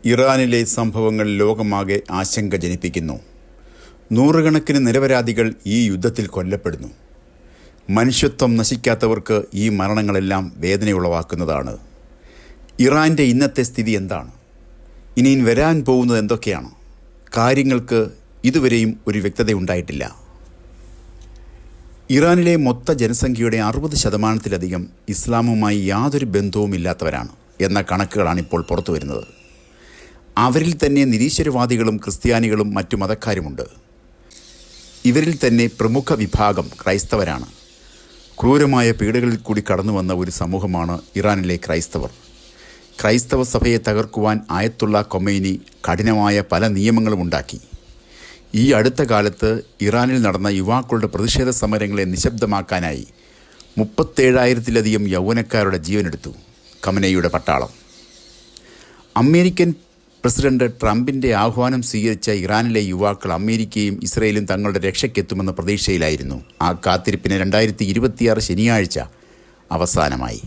ഇറാനിലെ സംഭവങ്ങൾ ലോകമാകെ ആശങ്ക ജനിപ്പിക്കുന്നു. നൂറുകണക്കിന് നിരപരാധികൾ ഈ യുദ്ധത്തിൽ കൊല്ലപ്പെടുന്നു. മനുഷ്യത്വം നശിക്കാത്തവർക്ക് ഈ മരണങ്ങളെല്ലാം വേദനയുളവാക്കുന്നതാണ്. ഇറാൻ്റെ ഇന്നത്തെ സ്ഥിതി എന്താണ്? ഇനിയും വരാൻ പോകുന്നത് എന്തൊക്കെയാണ്? കാര്യങ്ങൾക്ക് ഇതുവരെയും ഒരു വ്യക്തതയുണ്ടായിട്ടില്ല. ഇറാനിലെ മൊത്ത ജനസംഖ്യയുടെ 60% ഇസ്ലാമുമായി യാതൊരു ബന്ധവുമില്ലാത്തവരാണ് എന്ന കണക്കുകളാണിപ്പോൾ പുറത്തു വരുന്നത്. അവരിൽ തന്നെ നിരീശ്വരവാദികളും ക്രിസ്ത്യാനികളും മറ്റു മതക്കാരുമുണ്ട്. ഇവരിൽ തന്നെ പ്രമുഖ വിഭാഗം ക്രൈസ്തവരാണ്. ക്രൂരമായ പീഡകളിൽ കൂടി കടന്നുവന്ന ഒരു സമൂഹമാണ് ഇറാനിലെ ക്രൈസ്തവർ. ക്രൈസ്തവ സഭയെ തകർക്കുവാൻ ആയത്തുള്ള ഖൊമൈനി കഠിനമായ പല നിയമങ്ങളും ഉണ്ടാക്കി. ഈ അടുത്ത കാലത്ത് ഇറാനിൽ നടന്ന യുവാക്കളുടെ പ്രതിഷേധ സമരങ്ങളെ നിശബ്ദമാക്കാനായി 37,000-ലധികം യൗവനക്കാരുടെ ജീവനെടുത്തു ഖമനേയിയുടെ പട്ടാളം. അമേരിക്കൻ പ്രസിഡന്റ് ട്രംപിൻ്റെ ആഹ്വാനം സ്വീകരിച്ച ഇറാനിലെ യുവാക്കൾ അമേരിക്കയും ഇസ്രയേലും തങ്ങളുടെ രക്ഷയ്ക്കെത്തുമെന്ന പ്രതീക്ഷയിലായിരുന്നു. ആ കാത്തിരിപ്പിന് 2026 ശനിയാഴ്ച അവസാനമായി.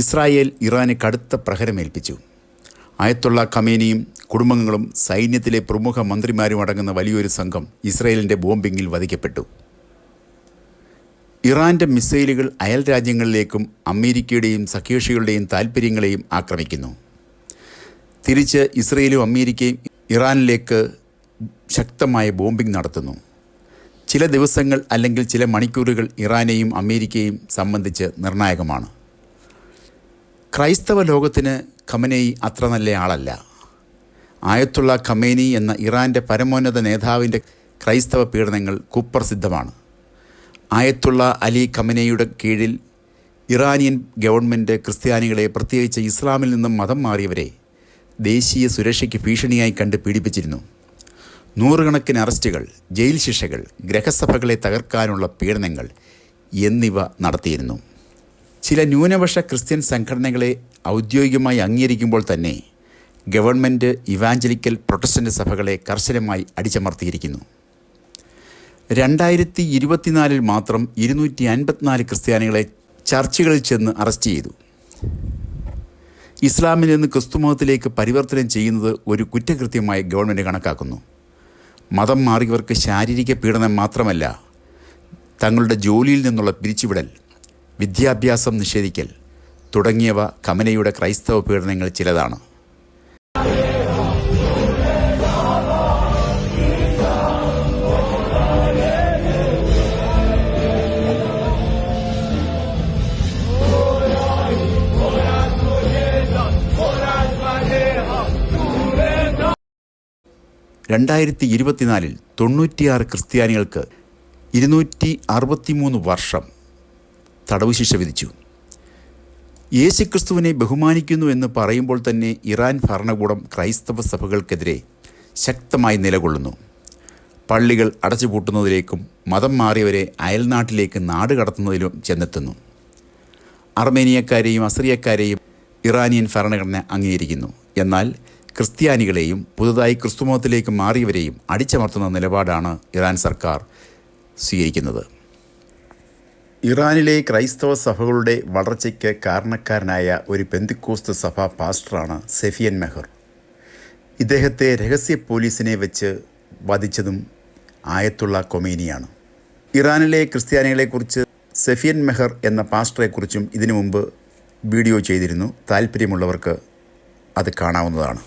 ഇസ്രായേൽ ഇറാന് കടുത്ത പ്രഹരമേൽപ്പിച്ചു. ആയത്തുള്ള ഖമേനിയും കുടുംബങ്ങളും സൈന്യത്തിലെ പ്രമുഖ മന്ത്രിമാരും അടങ്ങുന്ന വലിയൊരു സംഘം ഇസ്രായേലിൻ്റെ ബോംബിങ്ങിൽ വധിക്കപ്പെട്ടു. ഇറാൻ്റെ മിസൈലുകൾ അയൽ രാജ്യങ്ങളിലേക്കും അമേരിക്കയുടെയും സഖ്യകക്ഷികളുടെയും താൽപ്പര്യങ്ങളെയും ആക്രമിക്കുന്നു. തിരിച്ച് ഇസ്രയേലും അമേരിക്കയും ഇറാനിലേക്ക് ശക്തമായ ബോംബിംഗ് നടത്തുന്നു. ചില ദിവസങ്ങൾ അല്ലെങ്കിൽ ചില മണിക്കൂറുകൾ ഇറാനെയും അമേരിക്കയും സംബന്ധിച്ച് നിർണായകമാണ്. ക്രൈസ്തവ ലോകത്തിന് ഖമനേയി അത്ര നല്ല ആളല്ല. ആയത്തുള്ള ഖമേനി എന്ന ഇറാൻ്റെ പരമോന്നത നേതാവിൻ്റെ ക്രൈസ്തവ പീഡനങ്ങൾ കുപ്രസിദ്ധമാണ്. ആയത്തുള്ള അലി ഖമനേയിയുടെ കീഴിൽ ഇറാനിയൻ ഗവൺമെൻറ് ക്രിസ്ത്യാനികളെ, പ്രത്യേകിച്ച് ഇസ്ലാമിൽ നിന്നും മതം മാറിയവരെ ദേശീയ സുരക്ഷയ്ക്ക് ഭീഷണിയായി കണ്ട് പീഡിപ്പിച്ചിരുന്നു. നൂറുകണക്കിന് അറസ്റ്റുകൾ, ജയിൽ ശിക്ഷകൾ, ഗ്രഹസഭകളെ തകർക്കാനുള്ള പീഡനങ്ങൾ എന്നിവ നടത്തിയിരുന്നു. ചില ന്യൂനപക്ഷ ക്രിസ്ത്യൻ സംഘടനകളെ ഔദ്യോഗികമായി അംഗീകരിക്കുമ്പോൾ തന്നെ ഗവൺമെൻറ് ഇവാഞ്ചലിക്കൽ പ്രൊട്ടസ്റ്റൻ്റ് സഭകളെ കർശനമായി അടിച്ചമർത്തിയിരിക്കുന്നു. 2024 മാത്രം 254 ക്രിസ്ത്യാനികളെ ചർച്ചുകളിൽ ചെന്ന് അറസ്റ്റ് ചെയ്തു. ഇസ്ലാമിൽ നിന്ന് ക്രിസ്തുമതത്തിലേക്ക് പരിവർത്തനം ചെയ്യുന്നത് ഒരു കുറ്റകൃത്യമായി ഗവൺമെൻറ് കണക്കാക്കുന്നു. മതം മാറിയവർക്ക് ശാരീരിക പീഡനം മാത്രമല്ല, തങ്ങളുടെ ജോലിയിൽ നിന്നുള്ള പിരിച്ചുവിടൽ, വിദ്യാഭ്യാസം നിഷേധിക്കൽ തുടങ്ങിയവ ഖമനേയിയുടെ ക്രൈസ്തവ പീഡനങ്ങൾ ചിലതാണ്. (2024) 96 ക്രിസ്ത്യാനികൾക്ക് 263 വർഷം തടവ് ശിക്ഷ വിധിച്ചു. യേശുക്രിസ്തുവിനെ ബഹുമാനിക്കുന്നു എന്ന് പറയുമ്പോൾ തന്നെ ഇറാൻ ഭരണകൂടം ക്രൈസ്തവ സഭകൾക്കെതിരെ ശക്തമായി നിലകൊള്ളുന്നു. പള്ളികൾ അടച്ചുപൂട്ടുന്നതിലേക്കും മതം മാറിയവരെ അയൽനാട്ടിലേക്ക് നാടുകടത്തുന്നതിലും ചെന്നെത്തുന്നു. അർമേനിയക്കാരെയും അസറിയക്കാരെയും ഇറാനിയൻ ഭരണഘടന അംഗീകരിക്കുന്നു. എന്നാൽ ക്രിസ്ത്യാനികളെയും പുതുതായി ക്രിസ്തുമതത്തിലേക്ക് മാറിയവരെയും അടിച്ചമർത്തുന്ന നിലപാടാണ് ഇറാൻ സർക്കാർ സ്വീകരിക്കുന്നത്. ഇറാനിലെ ക്രൈസ്തവ സഭകളുടെ വളർച്ചയ്ക്ക് കാരണക്കാരനായ ഒരു പെന്തിക്കോസ്ത് സഭാ പാസ്റ്ററാണ് സെഫിയൻ മെഹർ. ഇദ്ദേഹത്തെ രഹസ്യ പോലീസിനെ വെച്ച് വധിച്ചതും ആയത്തുള്ള ഖൊമേനിയാണ്. ഇറാനിലെ ക്രിസ്ത്യാനികളെക്കുറിച്ച് സെഫിയൻ മെഹർ എന്ന പാസ്റ്ററെക്കുറിച്ചും ഇതിനു മുമ്പ് വീഡിയോ ചെയ്തിരുന്നു. താല്പര്യമുള്ളവർക്ക് അത് കാണാവുന്നതാണ്.